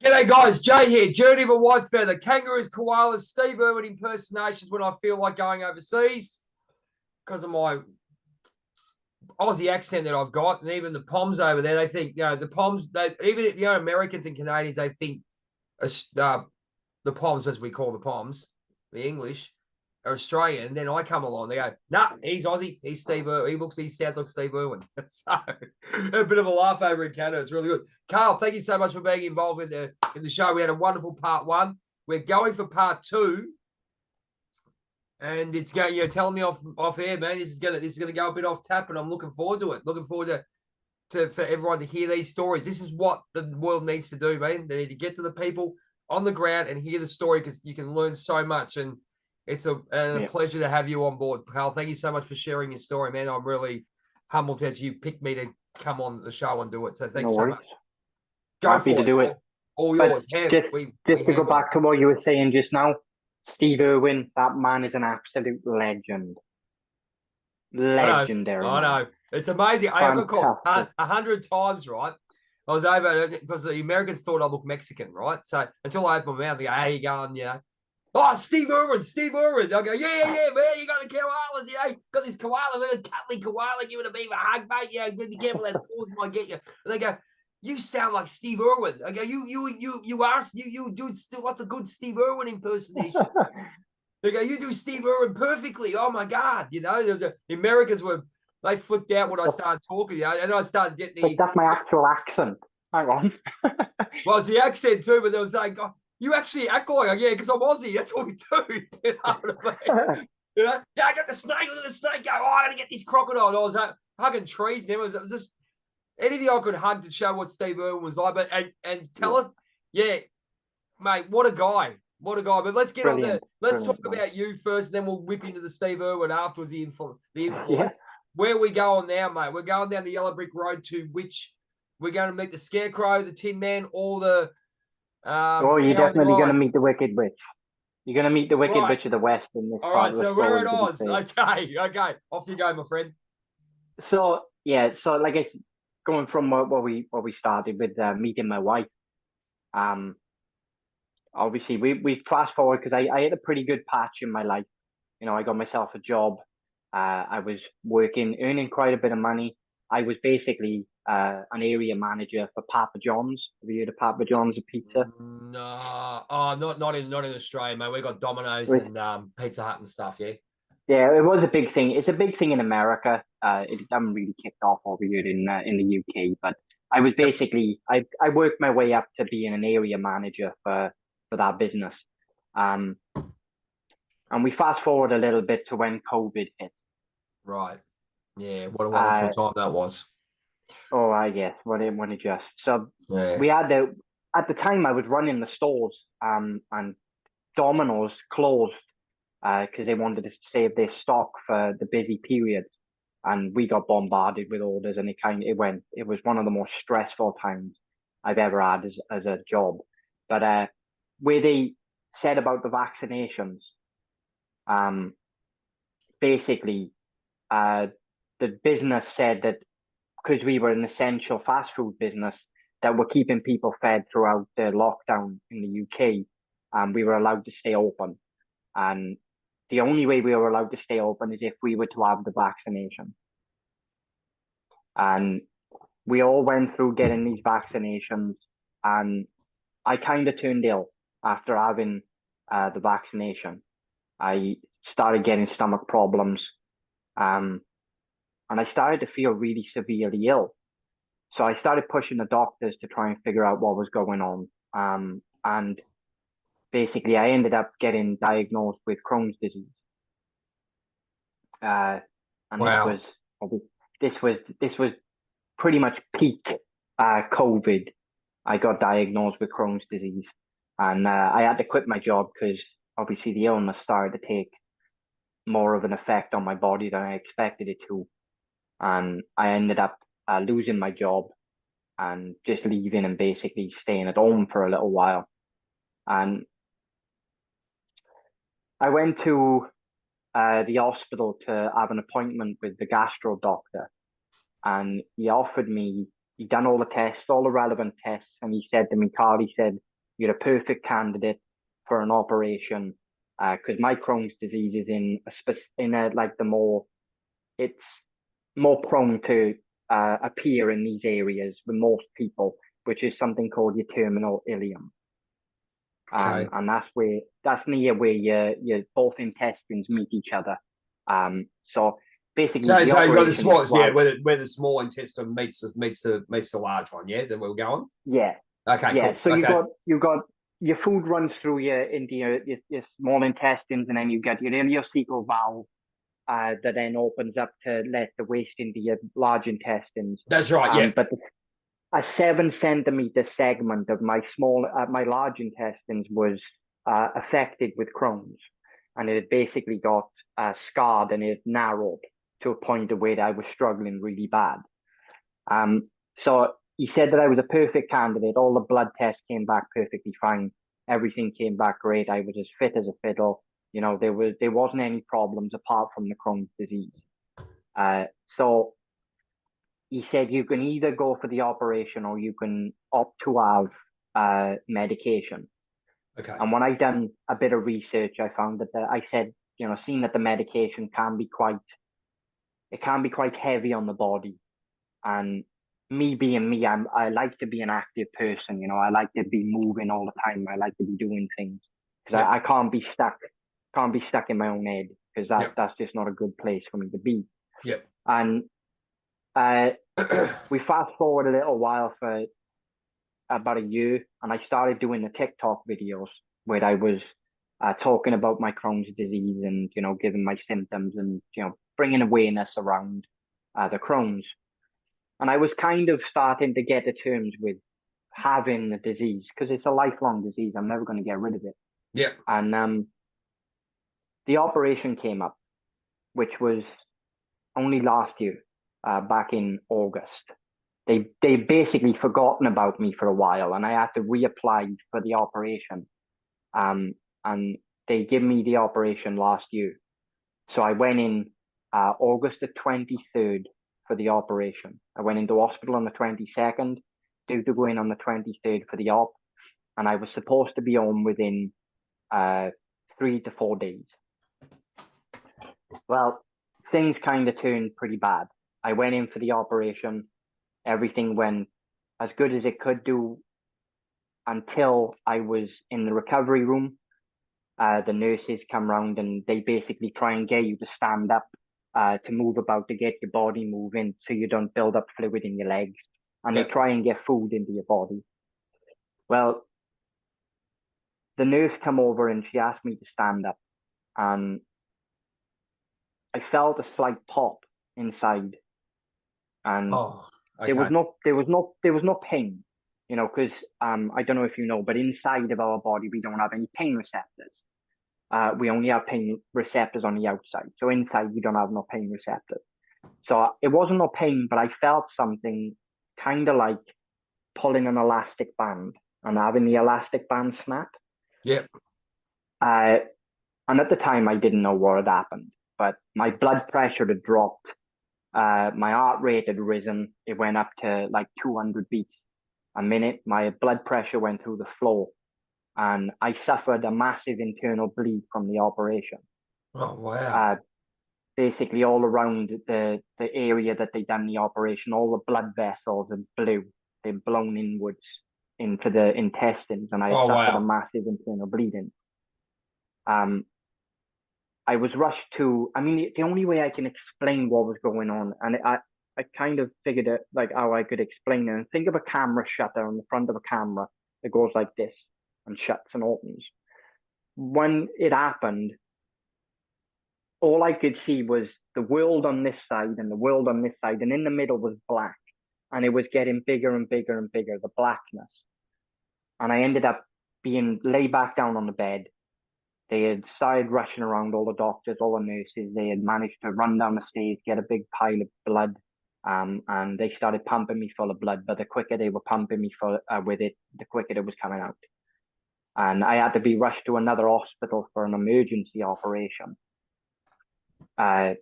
G'day guys, Jay here, Journey of a Whitefeather, kangaroos, koalas, Steve Irwin impersonations when I feel like going overseas because of my Aussie accent that I've got, and even the Poms over there, they think, the Poms, even, Americans and Canadians, they think the Poms, as we call the Poms, the English, are Australian. And then I come along, they go, nah, he's Aussie, he's Steve Irwin, he sounds like Steve Irwin. So, a bit of a laugh over in Canada. It's really good. Carl, thank you so much for being involved in the show. We had a wonderful part one. We're going for part two. And it's going, telling me off air, man. This is gonna go a bit off tap, and I'm looking forward to it. Looking forward for everyone to hear these stories. This is what the world needs to do, man. They need to get to the people on the ground and hear the story, because you can learn so much. And it's a pleasure to have you on board, Carl. Thank you so much for sharing your story, man. I'm really humbled that you picked me to come on the show and do it. So thanks so much. Happy to do it. All yours. Just to go back to what you were saying just now, Steve Irwin, that man is an absolute legend. Legendary. I know. It's amazing. I got called 100 times, right? I was over because the Americans thought I looked Mexican, right? So until I opened my mouth, they go, "How you going?" Oh, Steve Irwin. I go, yeah, man, you got the koalas, got this koala, little cuddly koala, giving a beaver a hug, mate, be careful, those claws might get you. And they go, you sound like Steve Irwin. I go, you do still lots of good Steve Irwin impersonation. They go, you do Steve Irwin perfectly. Oh my God, the Americans they flipped out when I started talking, and I started getting that's my actual accent. Hang on. Well, it's the accent too, but there was like, oh, you actually act like, because I'm Aussie. That's what we do. You know what I mean? Yeah, I got the snake. Look at the snake go. Oh, I got to get this crocodile. And I was hugging trees. And it was just anything I could hug to show what Steve Irwin was like. But and tell us, mate, what a guy. What a guy. But let's get on there. Let's talk about you first, and then we'll whip into the Steve Irwin afterwards, the influence. Yeah. Where are we going now, mate? We're going down the yellow brick road to which we're going to meet the Scarecrow, the Tin Man, or the you're definitely going to meet the Wicked Witch. You're going to meet the Wicked Witch of the West in this part of the story. All right, so we're at Oz. Okay. Off you go, my friend. So, like I said, going from what we started with meeting my wife, obviously we fast forward because I had a pretty good patch in my life. I got myself a job. I was working, earning quite a bit of money. I was basically an area manager for Papa John's. Have you heard of Papa John's, a pizza? No, not in Australia, mate. We got Domino's and Pizza Hut and stuff. Yeah, it was a big thing. It's a big thing in America. It hasn't really kicked off over here in the UK, but I was basically I worked my way up to being an area manager for that business. And we fast forward a little bit to when COVID hit. Right. Yeah. What a wonderful time that was. Oh, I guess when it just we had at the time I was running the stores and Domino's closed because they wanted to save their stock for the busy period, and we got bombarded with orders, and it was one of the most stressful times I've ever had as a job. But where they said about the vaccinations, basically the business said that because we were an essential fast food business that were keeping people fed throughout the lockdown in the UK, we were allowed to stay open. And the only way we were allowed to stay open is if we were to have the vaccination. And we all went through getting these vaccinations, and I kind of turned ill after having the vaccination. I started getting stomach problems. And I started to feel really severely ill. So I started pushing the doctors to try and figure out what was going on. And basically, I ended up getting diagnosed with Crohn's disease. And wow. This was pretty much peak COVID. I got diagnosed with Crohn's disease, and I had to quit my job because obviously the illness started to take more of an effect on my body than I expected it to. And I ended up losing my job and just leaving and basically staying at home for a little while. And I went to the hospital to have an appointment with the gastro doctor. And he done all the tests, all the relevant tests. And he said to me, Carl, he said, you're a perfect candidate for an operation, because my Crohn's disease is it's more prone to appear in these areas with most people, which is something called your terminal ileum. Okay. And that's near where your both intestines meet each other. So basically, So the you've got the operation small, is yeah, where the small intestine meets the large one, yeah, that we're going. yeah, Okay, yeah. cool. So Okay. you've got your food runs through into your small intestines, and then you get your ileocecal valve that then opens up to let the waste into your large intestines. That's right, yeah. But a 7 centimeter segment of my large intestines was affected with Crohn's, and it had basically got scarred and it narrowed to a point of where I was struggling really bad. So he said that I was a perfect candidate. All the blood tests came back perfectly fine. Everything came back great. I was as fit as a fiddle. You know, there wasn't any problems apart from the Crohn's disease. So he said you can either go for the operation or you can opt to have medication. Okay. And when I done a bit of research, I found that I said, you know, seeing that the medication can be quite heavy on the body. And me being me, I like to be an active person. You know, I like to be moving all the time. I like to be doing things because I can't be stuck in my own head, because that's just not a good place for me to be. Yep. And we fast forward a little while for about a year, and I started doing the TikTok videos where I was talking about my Crohn's disease and, you know, giving my symptoms and, you know, bringing awareness around the Crohn's. And I was kind of starting to get to terms with having the disease, because it's a lifelong disease. I'm never going to get rid of it. Yep. And the operation came up, which was only last year, back in August. They basically forgotten about me for a while, and I had to reapply for the operation. And they gave me the operation last year. So I went in August the 23rd for the operation. I went into hospital on the 22nd, due to go in on the 23rd for the op, and I was supposed to be home within 3 to 4 days. Well, things kind of turned pretty bad. I went in for the operation. Everything went as good as it could do until I was in the recovery room. The nurses come round and they basically try and get you to stand up, to move about, to get your body moving so you don't build up fluid in your legs. And they try and get food into your body. Well, the nurse come over and she asked me to stand up. And I felt a slight pop inside. And there was no pain, you know, because I don't know if you know, but inside of our body we don't have any pain receptors. We only have pain receptors on the outside. So inside we don't have no pain receptors. So it wasn't no pain, but I felt something kind of like pulling an elastic band and having the elastic band snap. Yep. And at the time I didn't know what had happened, but my blood pressure had dropped. My heart rate had risen. It went up to like 200 beats a minute. My blood pressure went through the floor, and I suffered a massive internal bleed from the operation. Oh, wow. Basically, all around the area that they done the operation, all the blood vessels had they'd blown inwards into the intestines, and I had suffered a massive internal bleeding. I was rushed to, I mean, the only way I can explain what was going on, and I kind of figured it, like, how I could explain it. And think of a camera shutter on the front of a camera that goes like this and shuts and opens. When it happened, all I could see was the world on this side and the world on this side, and in the middle was black, and it was getting bigger and bigger and bigger, the blackness. And I ended up being laid back down on the bed. They had started rushing around, all the doctors, all the nurses. They had managed to run down the stairs, get a big pile of blood, and they started pumping me full of blood. But the quicker they were pumping me with it, the quicker it was coming out. And I had to be rushed to another hospital for an emergency operation. I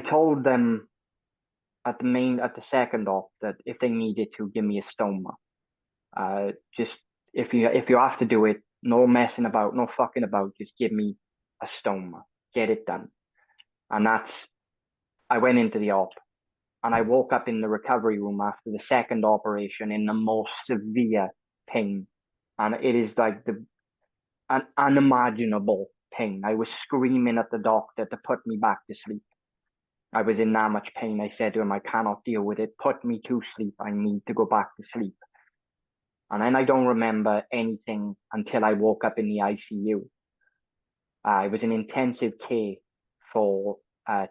told them at the second op that if they needed to give me a stoma, Just if you have to do it, no messing about, no fucking about. Just give me a stoma, get it done. And I went into the op, and I woke up in the recovery room after the second operation in the most severe pain, and it is like an unimaginable pain. I was screaming at the doctor to put me back to sleep. I was in that much pain. I said to him, I cannot deal with it. Put me to sleep. I need to go back to sleep. And then I don't remember anything until I woke up in the ICU. I was in intensive care for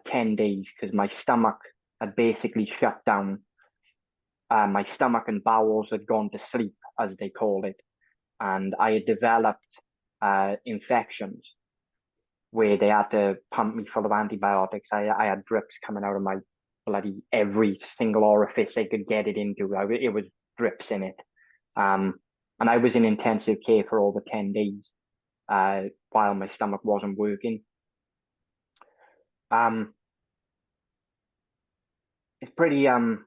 10 days because my stomach had basically shut down. My stomach and bowels had gone to sleep, as they call it. And I had developed infections where they had to pump me full of antibiotics. I had drips coming out of my bloody every single orifice they could get it into. It was drips in it. And I was in intensive care for over 10 days while my stomach wasn't working. It's pretty hard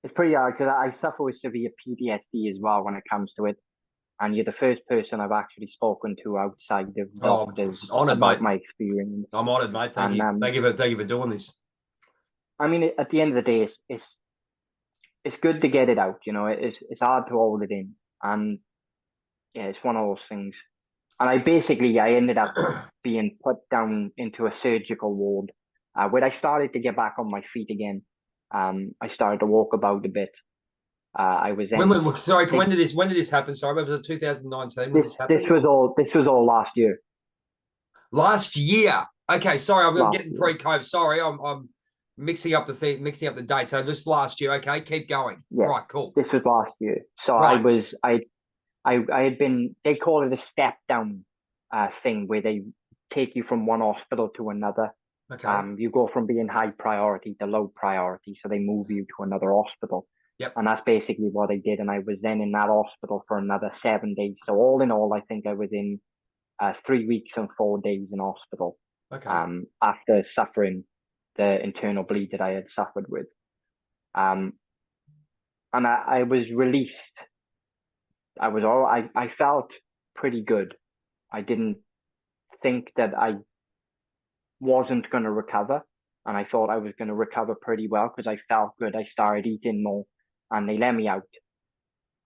because I suffer with severe PTSD as well when it comes to it. And you're the first person I've actually spoken to outside of doctors about my experience. I'm honoured, mate. Thank you. Thank you for doing this. I mean, at the end of the day, it's good to get it out. You know, it's hard to hold it in, and yeah, it's one of those things. And I ended up being put down into a surgical ward, where I started to get back on my feet again. I started to walk about a bit. I was when did this happen? Sorry, was it 2019 when this happened? This was all last year. Last year. Okay, sorry, I'm getting pre-COVID. Sorry, I'm mixing up the date. So just last year. Okay, keep going. Yeah, right, cool. This was last year. So right. I had been. They call it a step down thing where they take you from one hospital to another. Okay. You go from being high priority to low priority, so they move you to another hospital. Yep. And that's basically what I did. And I was then in that hospital for another 7 days. So all in all, I think I was in 3 weeks and 4 days in hospital. Okay. After suffering the internal bleed that I had suffered with. And I was released. I felt pretty good. I didn't think that I wasn't going to recover. And I thought I was going to recover pretty well because I felt good. I started eating more and they let me out.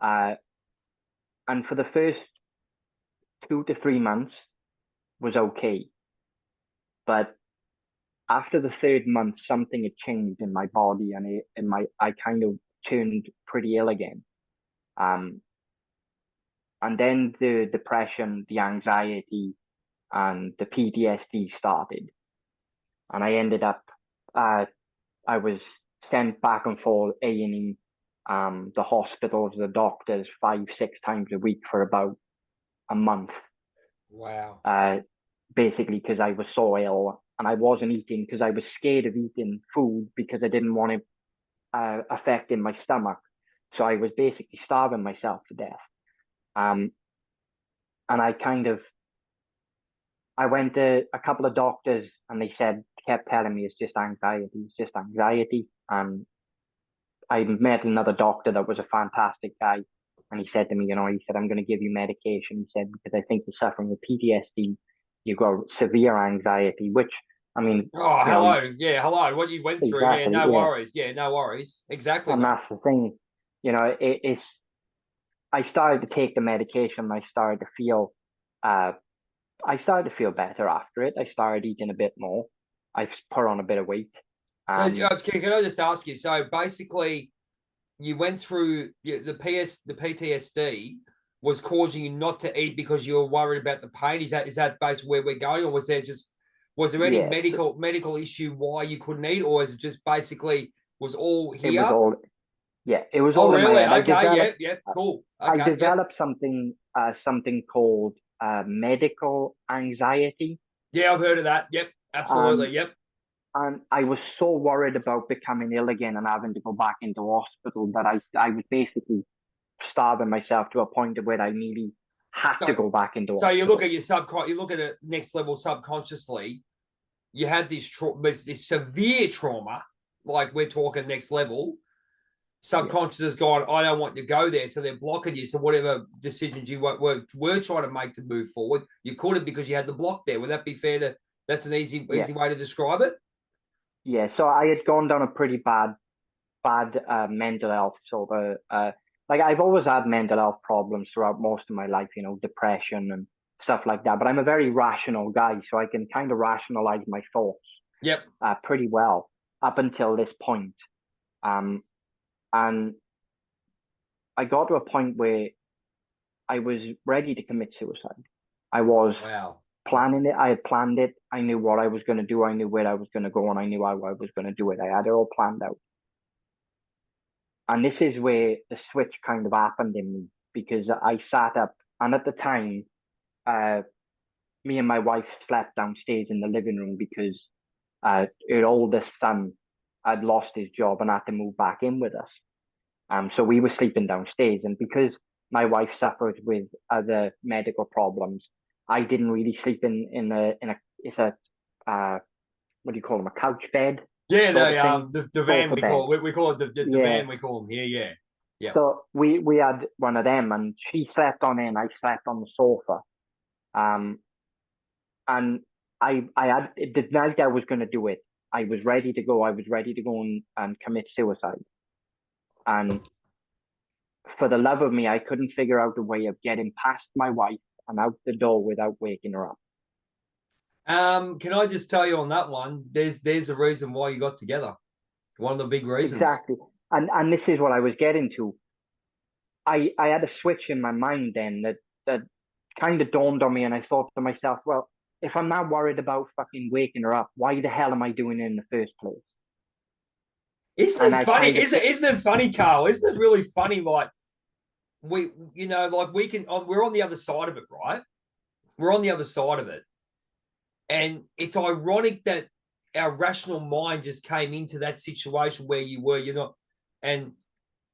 And for the first 2 to 3 months was okay. But after the third month, something had changed in my body and I kind of turned pretty ill again. And then the depression, the anxiety, and the PTSD started. And I ended up, I was sent back and forth A&E, the hospitals, the doctors 5-6 times a week for about a month. Wow. Basically because I was so ill and I wasn't eating because I was scared of eating food because I didn't want it affecting my stomach. So I was basically starving myself to death. And I went to a couple of doctors and they kept telling me it's just anxiety. And I met another doctor that was a fantastic guy. And he said to me, he said, I'm going to give you medication. He said, because I think you're suffering with PTSD. You've got severe anxiety, which, I mean. Oh, hello. Hello. What you went through. Exactly, no worries. Yeah, no worries. Exactly. And that's the thing. I started to take the medication. I started to feel better after it. I started eating a bit more. I put on a bit of weight. So can I just ask you? So basically, you went through the PTSD was causing you not to eat because you were worried about the pain. Is that basically where we're going, or was there any medical issue why you couldn't eat, or is it just basically was all here? It was all. Yeah, it was all really? in my head. Okay, cool. Okay, I developed something called medical anxiety. Yeah, I've heard of that. Yep, absolutely. Yep. And I was so worried about becoming ill again and having to go back into hospital that I was basically starving myself to a point where I nearly had to go back into hospital. So you look at you look at it next level subconsciously. You had this severe trauma, like we're talking next level. subconscious has gone, I don't want you to go there. So they're blocking you. So whatever decisions you were trying to make to move forward, you couldn't because you had the block there. Would that be fair to, that's an easy way to describe it? Yeah. So I had gone down a pretty bad mental health sort of, like I've always had mental health problems throughout most of my life, you know, depression and stuff like that. But I'm a very rational guy, so I can kind of rationalize my thoughts Yep. pretty well up until this point. And I got to a point where I was ready to commit suicide. I was Wow. planning it. I had planned it. I knew what I was going to do. I knew where I was going to go, and I knew how I was going to do it. I had it all planned out. And this is where the switch kind of happened in me, because I sat up, and at the time, me and my wife slept downstairs in the living room because her oldest son had lost his job and had to move back in with us. So we were sleeping downstairs, and because my wife suffered with other medical problems, I didn't really sleep in a it's a what do you call them, a couch bed? Yeah, Sort the of divan sofa we bed. call it. We call it the Yeah. divan. We call them here. Yeah, yeah. So we had one of them, and she slept on it, and I slept on the sofa. And I had the night I was going to do it. I was ready to go. I was ready to go and commit suicide. And for the love of me, I couldn't figure out a way of getting past my wife and out the door without waking her up. Can I just tell you on that one? There's a reason why you got together. One of the big reasons. Exactly. And this is what I was getting to. I had a switch in my mind then that kind of dawned on me, and I thought to myself, well, if I'm not worried about fucking waking her up, why the hell am I doing it in the first place? Isn't And it I funny? kind of Isn't it funny, Carl? Isn't it really funny? Like we can. We're on the other side of it, right? We're on the other side of it, and it's ironic that our rational mind just came into that situation where you were. You're not, and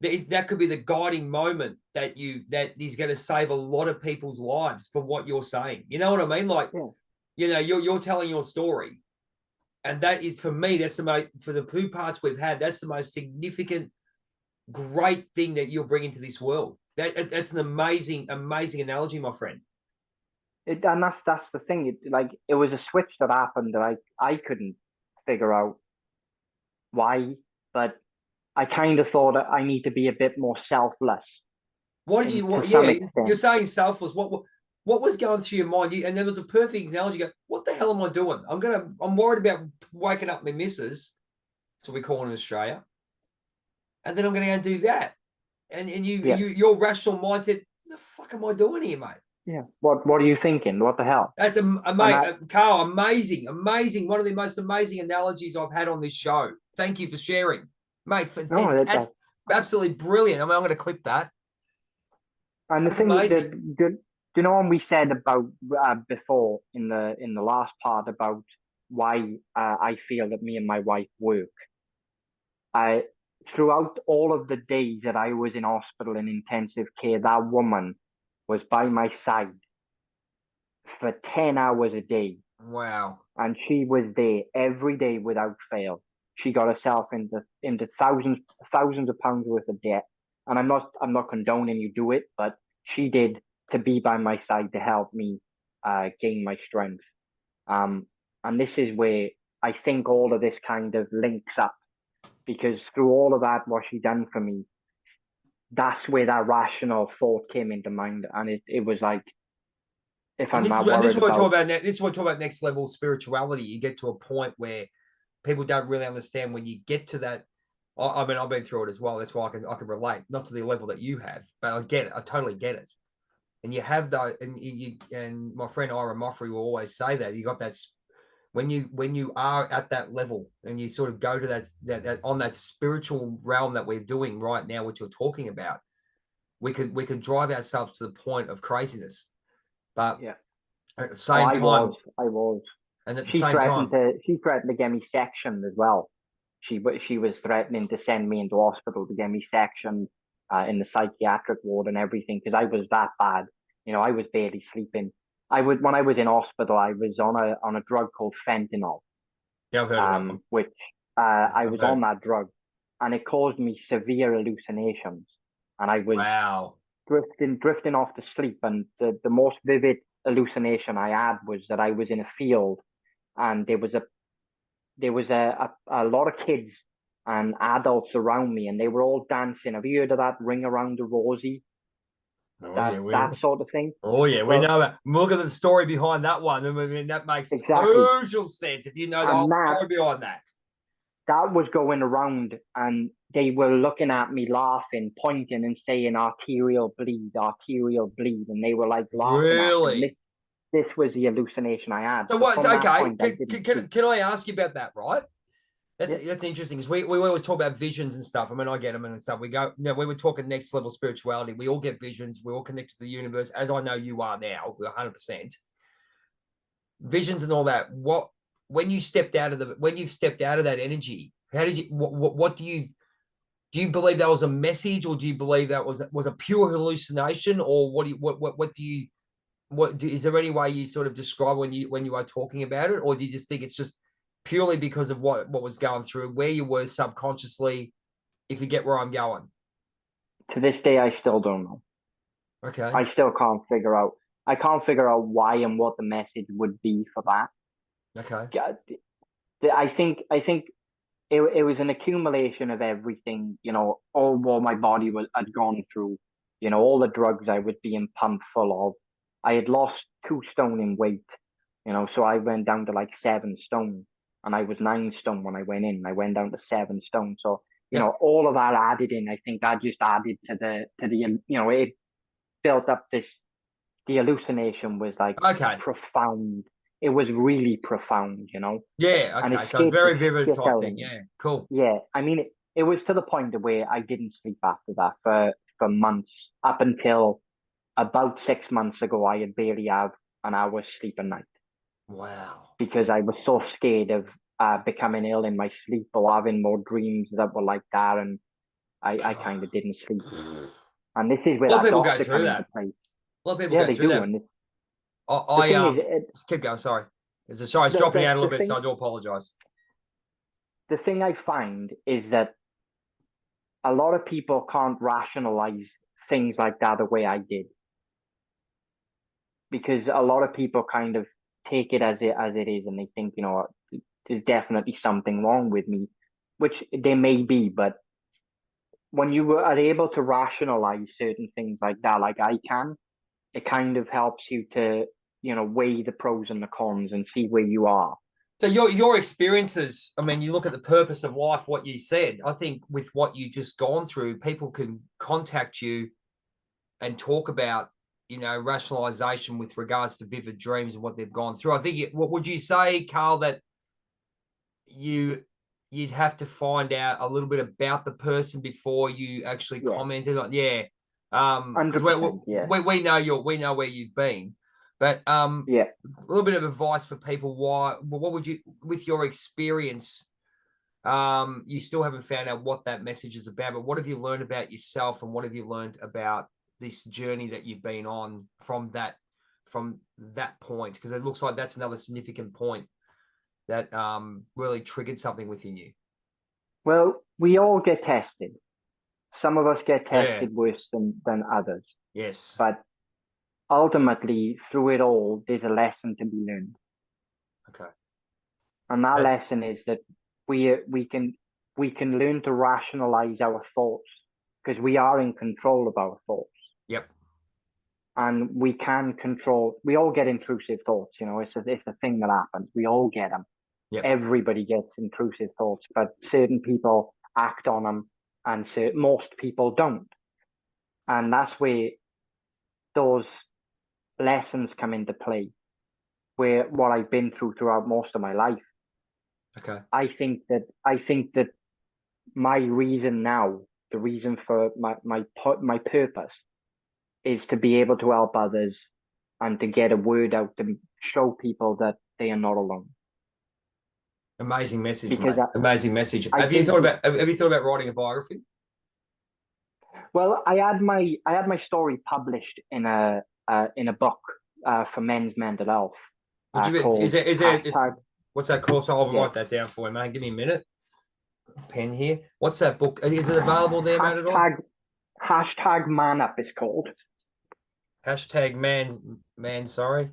that could be the guiding moment that is going to save a lot of people's lives for what you're saying. You know what I mean? Like, yeah. you're telling your story, and that is, for me, that's the most, for the two parts we've had, that's the most significant, great thing that you're bringing to this world. That's an amazing analogy, my friend. And that's the thing. It was a switch that happened that I couldn't figure out why, but I kind of thought that I need to be a bit more selfless What did you? to some Yeah, you're extent. saying selfless. What was going through your mind? And there was a perfect analogy. You go, what the hell am I doing? I'm worried about waking up my missus. So we call it in Australia. And then I'm going to go and do that. And Yeah, your rational mindset, the fuck am I doing here, mate? yeah. What are you thinking? What the hell? That's Carl, amazing. One of the most amazing analogies I've had on this show. Thank you for sharing, mate. No, Fantastic, absolutely brilliant. I'm going to clip that. and the That's thing that amazing. do you know when we said about before in the last part about why I feel that me and my wife work. I Throughout all of the days that I was in hospital in intensive care, that woman was by my side for 10 hours a day. Wow. And she was there every day without fail. She got herself into thousands of pounds worth of debt. And I'm not condoning you do it, but she did, to be by my side to help me gain my strength. And this is where I think all of this kind of links up, because through all of that, what she done for me, that's where that rational thought came into mind. And it was like, if And I'm this is not what worried I talk about, about. This is what I talk about next level spirituality. You get to a point where people don't really understand when you get to that. I mean, I've been through it as well. That's why I can relate, not to the level that you have, but I get it. I totally get it. And you have that, and my friend Ira Moffrey will always say that you got that when you are at that level and you sort of go to that on that spiritual realm that we're doing right now, which you're talking about, we could drive ourselves to the point of craziness. But yeah. at the Oh, same time, I was. and at the She same threatened time, to she threatened to get me sectioned as well. She was threatening to send me into hospital to get me sectioned in the psychiatric ward and everything, because I was that bad. You know, I was barely sleeping. When I was in hospital, I was on a drug called fentanyl, yeah, I've heard of that one. which I was on that drug, and it caused me severe hallucinations. And I was Wow. drifting off to sleep. And the most vivid hallucination I had was that I was in a field, and there was a lot of kids and adults around me, and they were all dancing. Have you heard of that Ring Around the Rosie? Oh yeah, That sort of thing. oh yeah, we Well, know that. Look at the story behind that one. I mean, that makes exactly. total sense if you know the And whole story behind that. that was going around, and they were looking at me, laughing, pointing and saying arterial bleed, and they were like laughing at me. And Really? this was the hallucination I had. So So what's from that okay? point I didn't sleep. Can I ask you about that? Right. Yeah. That's interesting because we always talk about visions and stuff. I mean, I get them and stuff. We go, we were talking next level spirituality. We all get visions. We're all connected to the universe, as I know you are now. We're 100% visions and all that. When you've stepped out of that energy, how did you? What do you believe that was a message, or do you believe that was a pure hallucination, or is there any way you sort of describe when you are talking about it, or do you just think it's just purely because of what was going through, where you were subconsciously, if you get where I'm going? To this day, I still don't know. Okay. I still can't figure out. I can't figure out why and what the message would be for that. Okay. I think it was an accumulation of everything, all what my body had gone through, all the drugs I was being pumped full of. I had lost 2 stone in weight, so I went down to like 7 stone, and I was 9 stone when I went in. I went down to 7 stone. So, Yep. all of that added in, I think that just added to the, it built up the hallucination was like Okay. profound. It was really profound, Yeah. and it Okay. So it's scared the very vivid shit type out of thing. me. Yeah. Cool. Yeah, I mean, it was to the point of where I didn't sleep after that for months. Up until about 6 months ago, I had barely have an hour's sleep a night Wow. because I was so scared of becoming ill in my sleep or having more dreams that were like that, and I kind of didn't sleep. And this is A where lot of that people go doctor through come that. into play. A lot of people Yeah, go they through do, that. and the I thing is, keep going. Sorry. Sorry, it's dropping out a little bit, so I do apologize. the thing I find is that a lot of people can't rationalize things like that the way I did, because a lot of people kind of take it as it is, and they think, there's definitely something wrong with me, which there may be, but when you are able to rationalize certain things like that, like I can, it kind of helps you to, weigh the pros and the cons and see where you are. So your experiences, I mean, you look at the purpose of life, what you said, I think with what you just gone through, people can contact you and talk about, rationalization with regards to vivid dreams and what they've gone through. I think, what would you say, Carl, that you'd have to find out a little bit about the person before you actually commented on? Yeah. Because 100%, yeah. we know where you've been. But Yeah. a little bit of advice for people. What would you, with your experience, you still haven't found out what that message is about, but what have you learned about yourself, and what have you learned about this journey that you've been on from that point? Because it looks like that's another significant point that really triggered something within you. Well, we all get tested. Some of us get tested worse than others. Yes. But ultimately, through it all, there's a lesson to be learned. Okay. And that lesson is that we can learn to rationalize our thoughts, because we are in control of our thoughts. Yep. And we can control. We all get intrusive thoughts. It's a thing that happens. We all get them. Yep. Everybody gets intrusive thoughts, but certain people act on them, and most people don't. And that's where those lessons come into play, where what I've been throughout most of my life. Okay. I think that my reason now, the reason for my purpose, is to be able to help others and to get a word out to show people that they are not alone. Amazing message, Because mate. Amazing message. Have you thought about writing a biography? Well, I had my story published in a book for men's mental health. Would you? Called Is it? hashtag, What's that called? So I'll yeah, write that down for you, man. Give me a minute. pen here. What's that book? Is it available there, mate, at all? Hashtag man up is called. Hashtag man, sorry.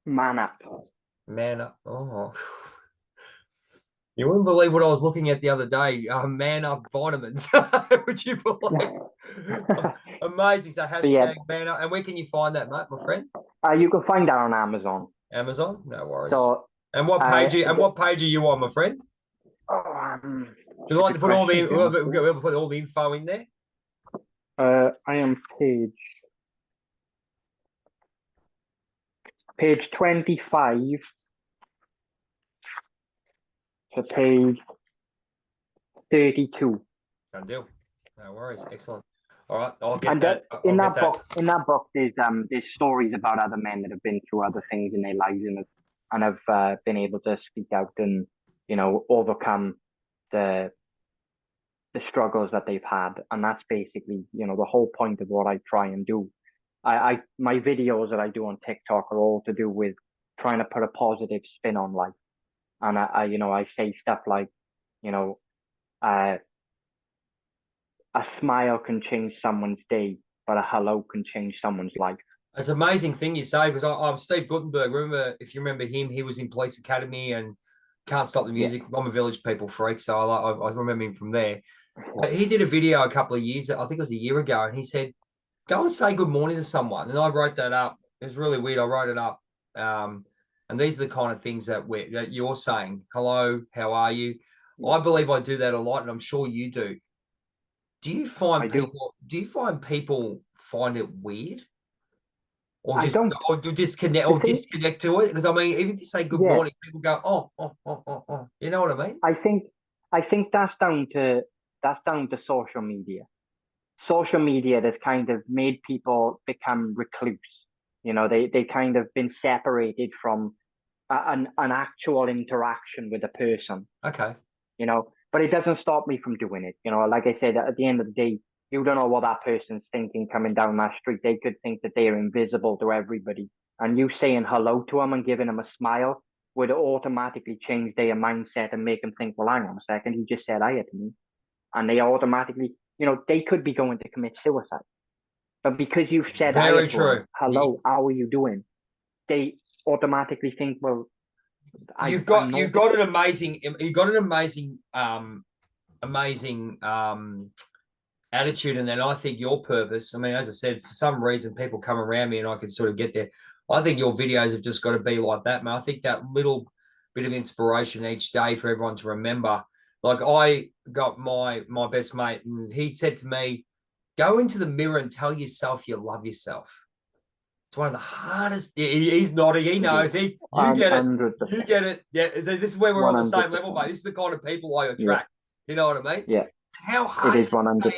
Man up. Man up. Oh. You wouldn't believe what I was looking at the other day. Man up vitamins. Would you believe? Amazing. So hashtag yeah, man up. And where can you find that, mate, my friend? you can find that on Amazon. Amazon? No worries. So, and what page are you on, my friend? Would you like to put all the we'll put all the info in there? I am page 25 to page 32. Done deal. No worries. Excellent. All right, I'll get And that. in that book, there's stories about other men that have been through other things in their lives and have been able to speak out and overcome the struggles that they've had. And that's basically the whole point of what I try and do. My videos that I do on TikTok are all to do with trying to put a positive spin on life. And I say stuff like, a smile can change someone's day, but a hello can change someone's life. It's an amazing thing you say, because I'm Steve Guttenberg. Remember, if you remember him, he was in Police Academy and Can't Stop the Music. Yeah. I'm a Village People freak, so I remember him from there. He did a video a couple of years, I think it was a year ago, and he said, go and say good morning to someone. And I wrote that up. It was really weird. I wrote it up. And these are the kind of things that you're saying. Hello, how are you? I believe I do that a lot, and I'm sure you do. Do you find people find it weird? Or disconnect to it? Because I mean, even if you say good morning, people go, oh. You know what I mean? I think that's down to social media. Social media has kind of made people become recluse. They kind of been separated from an actual interaction with a person. Okay. But it doesn't stop me from doing it. Like I said, at the end of the day, you don't know what that person's thinking coming down that street. They could think that they're invisible to everybody. And you saying hello to them and giving them a smile would automatically change their mindset and make them think, well, hang on a second, he just said hi to me. And they automatically, they could be going to commit suicide. But because you've said hi to them, hello, how are you doing? They automatically think, well, you've got an amazing attitude, and then I think your purpose. I mean, as I said, for some reason, people come around me, and I can sort of get there. I think your videos have just got to be like that, man. I think that little bit of inspiration each day for everyone to remember. Like I got my best mate, and he said to me, "Go into the mirror and tell yourself you love yourself." It's one of the hardest. He's nodding. He knows. You get it. 100%. You get it. Yeah. This is where we're 100%. On the same level, mate. This is the kind of people I attract. Yeah. You know what I mean? Yeah. How hard it is 100%.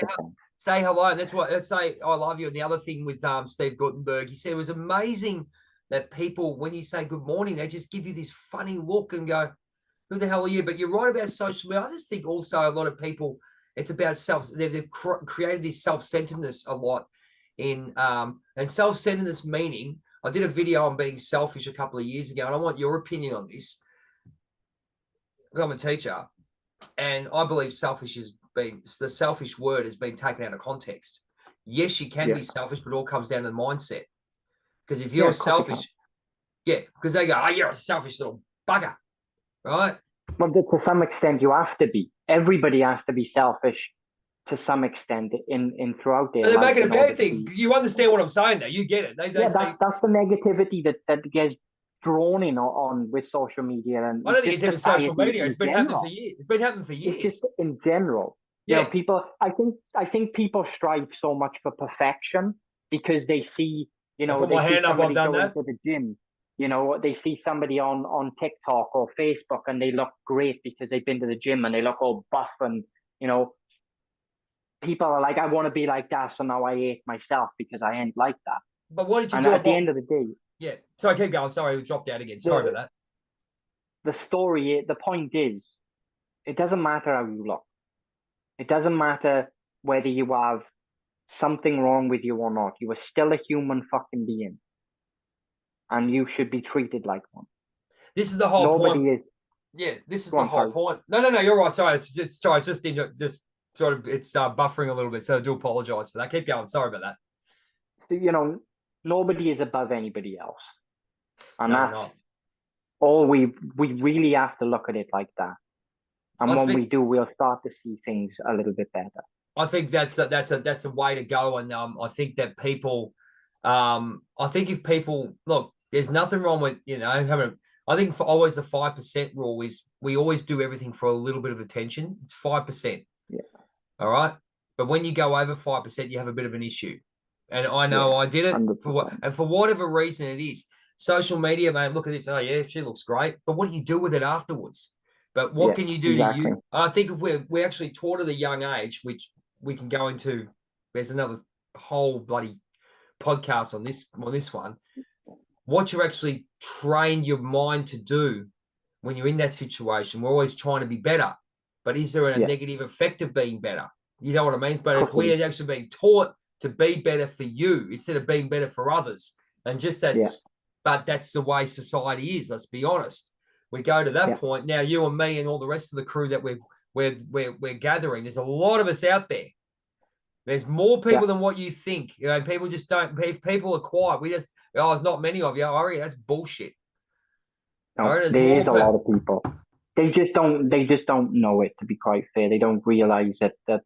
Say hello. And that's what. Let's say I love you. And the other thing with Steve Guttenberg, he said it was amazing that people, when you say good morning, they just give you this funny look and go, "Who the hell are you?" But you're right about social media. I just think also a lot of people, it's about they've created this self-centeredness a lot. And self-centeredness meaning, I did a video on being selfish a couple of years ago, and I want your opinion on this. I'm a teacher, and I believe the selfish word has been taken out of context. Yes, you can be selfish, but it all comes down to the mindset. Because if you're selfish, because they go, "Oh, you're a selfish little bugger," right? Well, to some extent, you have to be. Everybody has to be selfish to some extent in throughout their life. They're making a bad thing. You understand what I'm saying now. You get it. That's the negativity that gets drawn in on with social media. And I don't think it's even social media. It's been happening for years. It's been happening for years. It's just in general. Yeah. People. I think people strive so much for perfection because they see, put my hand up. I've done that. To the gym. They see somebody on TikTok or Facebook and they look great because they've been to the gym and they look all buff and people are like, I want to be like that, so now I hate myself because I ain't like that. But what did you do at the end of the day? Yeah. Sorry, keep going. Sorry, we dropped out again. Sorry about that. The point is, it doesn't matter how you look. It doesn't matter whether you have something wrong with you or not. You are still a human fucking being. And you should be treated like one. This is the whole point. Yeah, this is Go the on, whole sorry. point. No, you're right. Sorry, it's just sort of it's buffering a little bit, so I do apologize for that. Keep going. Sorry about that. So, nobody is above anybody else, and No, we're that's not. all we really have to look at it like that. And I when we think do, we'll start to see things a little bit better. I think that's a way to go, and I think that people, I think if people look, there's nothing wrong with having. I think for always the 5% rule is we always do everything for a little bit of attention. It's 5%. Yeah, All right. But when you go over 5%, you have a bit of an issue. And I know yeah, I did it $100%. for whatever reason it is. Social media, mate, look at this. Oh, yeah, she looks great. But what do you do with it afterwards? But what Yeah, can you do to exactly. you? I think if we're actually taught at a young age, which we can go into, there's another whole bloody podcast on this one. What you're actually trained your mind to do when you're in that situation. We're always trying to be better. But is there a Yeah, negative effect of being better? You know what I mean? But if we cooking. had actually been taught to be better for you instead of being better for others, and just that, Yeah, but that's the way society is. Let's be honest. We go to that yeah, point now. You and me and all the rest of the crew that we're gathering. There's a lot of us out there. There's more yeah. people than what you think. People just don't. People are quiet. There's not many of you. I reckon that's bullshit. All No, right, there's there more is a people. lot of people. They just don't know it, to be quite fair. They don't realize that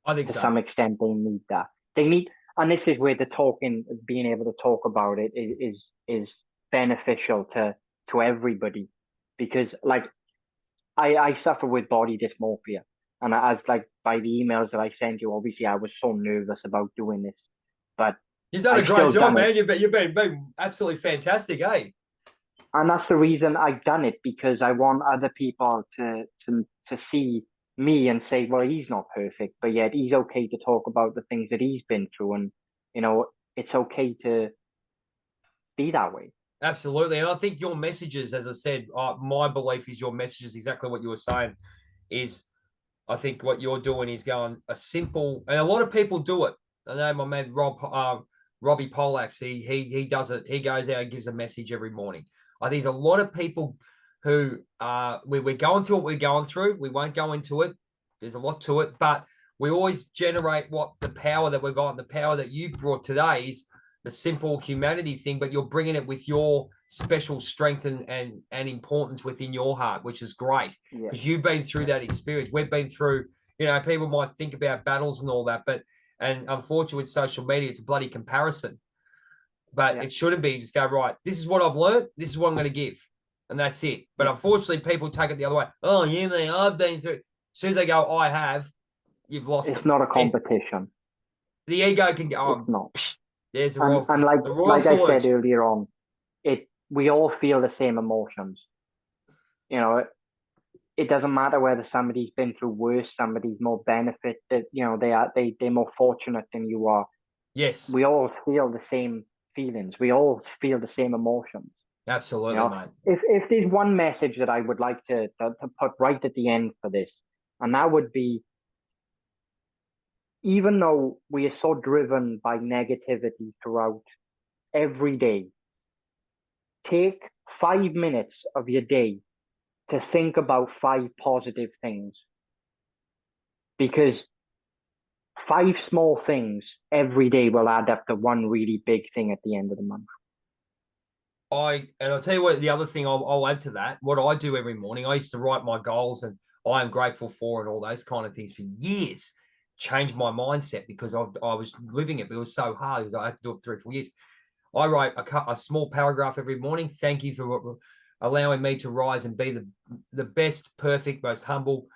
I think to so. some extent they need that. They need, and this is where the talking, being able to talk about it is beneficial to everybody, because like I suffer with body dysmorphia, and as like by the emails that I sent you, obviously I was so nervous about doing this, but You've done a I've great still job, done it. man. You've been absolutely fantastic, eh? And that's the reason I've done it, because I want other people to see me and say, well, he's not perfect, but yet he's okay to talk about the things that he's been through, and it's okay to be that way. Absolutely. And I think your messages, as I said, my belief is your messages, exactly what you were saying, is I think what you're doing is going a simple, and a lot of people do it. I know my man Robbie Polax, he does it. He goes out and gives a message every morning. I think there's a lot of people who we're going through what we're going through. We won't go into it. There's a lot to it, but we always generate what the power that we've got, and the power that you've brought today is the simple humanity thing, but you're bringing it with your special strength and importance within your heart, which is great Yeah, because you've been through that experience. We've been through, people might think about battles and all that, and unfortunately with social media, it's a bloody comparison. But yeah, it shouldn't be. Just go, right, this is what I've learned. This is what I'm going to give. And that's it. But yeah. unfortunately, people take it the other way. Oh, yeah, man, I've been through. As soon as they go, I have, you've lost It's them. not a competition. The ego can go, It's not. there's And like the royal like I said salute. earlier on, we all feel the same emotions. You know, it doesn't matter whether somebody's been through worse, somebody's more benefit, that they're more fortunate than you are. Yes, We all feel the same feelings. We all feel the same emotions. You absolutely, know, mate. if there's one message that I would like to put right at the end for this, and that would be, even though we are so driven by negativity throughout every day, take 5 minutes of your day to think about five positive things, because five small things every day will add up to one really big thing at the end of the month. I'll tell you what, the other thing I'll add to that, what I do every morning, I used to write my goals and I am grateful for and all those kind of things for years. Changed my mindset because I was living it, but it was so hard because I had to do it 3 or 4 years. I write a small paragraph every morning. Thank you for allowing me to rise and be the best, perfect, most humble,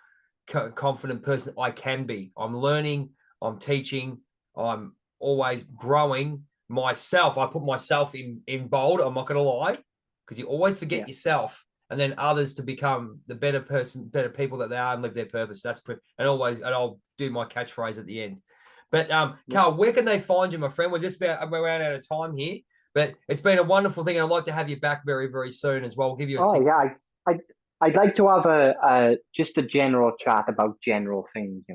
confident person I can be. I'm learning, I'm teaching, I'm always growing myself. I put myself in bold. I'm not going to lie, because you always forget Yeah. yourself, and then others to become the better person, better people that they are, and live their purpose. And I'll do my catchphrase at the end. But Yeah. Carl, where can they find you, my friend? We're around out of time here, but it's been a wonderful thing, and I'd like to have you back very, very soon as well. We'll give you a Oh six. yeah, I'd like to have a just a general chat about general things,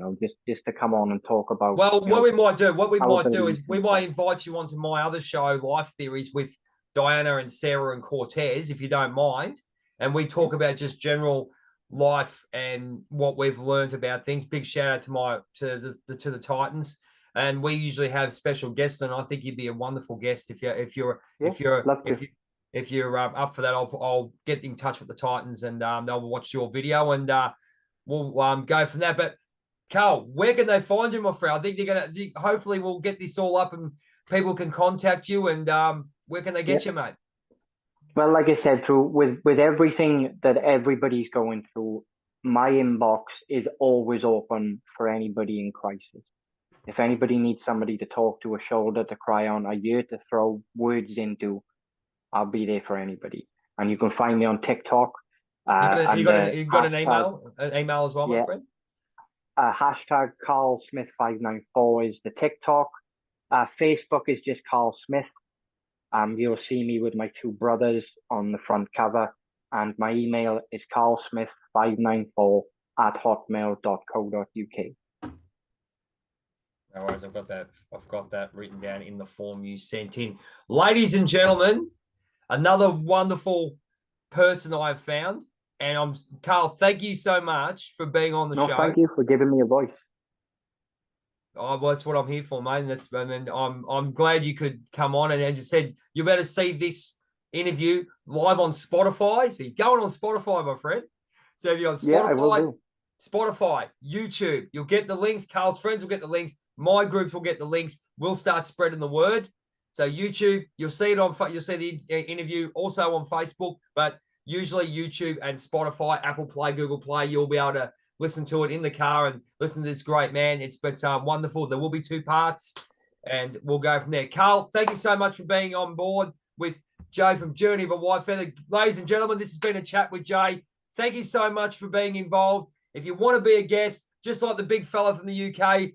just to come on and talk about, Well, what we our might do is beliefs we and might stuff. invite you onto my other show, Life Theories, with Diana and Sarah and Cortez, if you don't mind, and we Yeah. talk about just general life and what we've learned about things. Big shout out to the Titans. And we usually have special guests, and I think you'd be a wonderful guest if you're up for that. I'll get in touch with the Titans, and they'll watch your video, and we'll go from there. But Carl, where can they find you, my friend? I think hopefully we'll get this all up and people can contact you, and where can they get you, mate? Well, like I said, with everything that everybody's going through, my inbox is always open for anybody in crisis. If anybody needs somebody to talk to, a shoulder to cry on, a ear to throw words into, I'll be there for anybody. And you can find me on TikTok. You got an email as well, my friend? Hashtag CarlSmith594 is the TikTok. Facebook is just Carl Smith. You'll see me with my two brothers on the front cover. And my email is carlsmith594@hotmail.co.uk. No worries, I've got that written down in the form you sent in. Ladies and gentlemen, another wonderful person I've found. And Carl, thank you so much for being on the show. Thank you for giving me a voice. Oh, well, that's what I'm here for, mate. And I'm glad you could come on. And as you said, you better see this interview live on Spotify. So you're going on Spotify, my friend. So if you're on Spotify, Spotify, YouTube, you'll get the links. Carl's friends will get the links. My groups will get the links. We'll start spreading the word. So YouTube, you'll see the interview also on Facebook, but usually YouTube and Spotify, Apple Play, Google Play, you'll be able to listen to it in the car and listen to this great man. It's wonderful. There will be 2 parts, and we'll go from there. Carl, thank you so much for being on board with Jay from Journey of a Whitefeather. Ladies and gentlemen, this has been a chat with Jay. Thank you so much for being involved. If you want to be a guest, just like the big fella from the UK,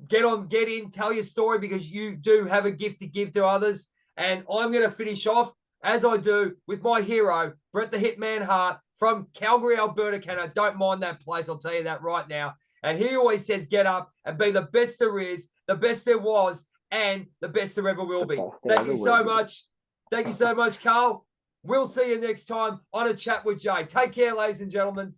get in, tell your story, because you do have a gift to give to others. And I'm going to finish off, as I do, with my hero, Brett the Hitman Hart from Calgary, Alberta, Canada. Don't mind that place, I'll tell you that right now. And he always says, get up and be the best there is, the best there was, and the best there ever will be. Thank you so much. Thank you so much, Carl. We'll see you next time on A Chat with Jay. Take care, ladies and gentlemen.